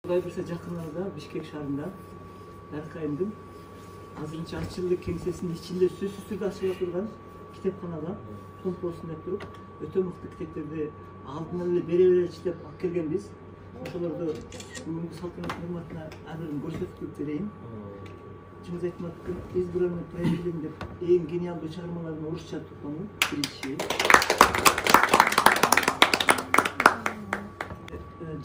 Құдай берсе жақынlarda Бишкек шаарында Даркайымдын азырынча ачылык кеңсесинин ичинде сөзсүз түрдө ачылып турган китепканага фонд болсун деп туруп өтө мыкты китептерди алдынан эле бере беречи деп алып келгенбиз. Ошолорду бүгүнкү салтанаттын урматына ар бирин көрсөтүп берейин. Чыңгыз Айтматовдун избранный правителем деп эң гениалдуу чыгармаларын орусча тукмамы биринчи.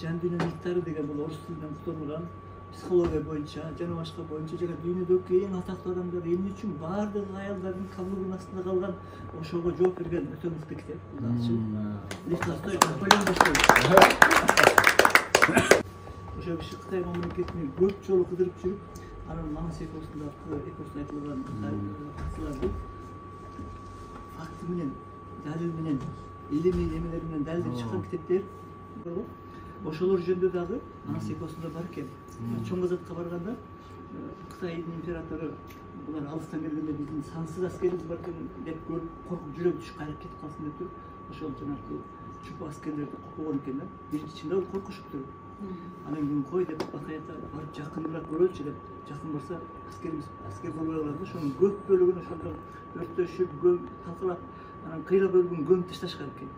Жан дүйнөнүн илтары деген бул орус тилинен которулган психология боюнча жана башка боюнча жана дүйнөдөгү эң атактуу адамдар эмне үчүн баардык аялдардын кабылыгынын астында калган ошого жооп берген өтө мыкты китеп. Лев Толстой Наполеон баштап. Ошо киши Кытай мамлекетине көп жолу кыдырып жүрүп, анан Манас эпосунда айтылган фактыларды факты менен, далил менен, илимий эмелер менен далилдеп чыккан китептер. Ошолор жөнүндө дагы Манас эпосунда бар экен. Чоң Казакка барганда Кытайдын императору булар алыстан келгенде биздин сансыз аскерибиз бар экен деп көрүп коркуп жүрөгү түшүп кайрап кетип калсын деп туруп, ошол жанагы чүп аскерлерди кокпогон экен да. Биринчи чында коркушуп туруп. Анан кийин кой деп акаята барып жакыныраак көрөлүчү деп жакын барса аскер болбой калат. Ошонун көп бөлүгүн ошондо өрттөшүп, талкалап, анан кыйла бөлүгүн көмүп ташташкан экен.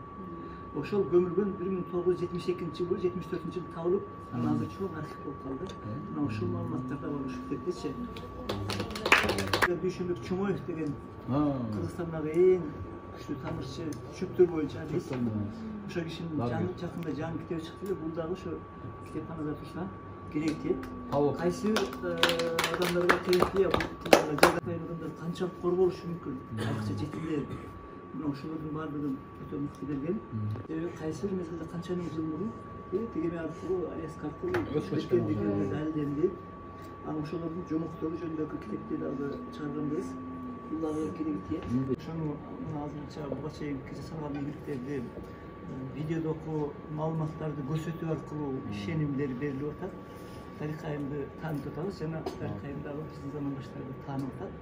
Ошол көмүлгөн 1972-жылы, 74-жылы табылып, анан азыр чоң архив болуп калды. Мына ошол маалыматтар да бар ушул китептечи. Дүйшөнбек Чомоев деген Кыргызстандагы эң күчтүү тамырчы чөптөр боюнча адис. Ошол кишинин жакында жаңы китеби чыкты эле. Бул дагы ошо китепканада турса керек тиет. Кайсы адамдарга керек тие, бул адамдар канчалык кор болушу мүмкүн? Акча жетимдер. Мына ошолордун баардыгын өтө мыкты берген. Кайсы бир мезгилде канча миң жыл мурун тегеме аркылуу, АЭС аркылуу өткөндүгү далилденди. Анан ошолордун жомоктору жөнүндөгү китепти дагы чыгарганбыз. Бул дагы керек тиет. Ошону азырынча буга чейин жасалган ийгиликтерди видеодогу маалыматтарды көрсөтүү аркылуу ишенимдер берилип атат. Даркайымды таанытып атабыз жана Даркайым дагы биздин замандаштарды таанып атат.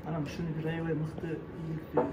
Анан ушуну бир аябай мыкты ийгиликтүү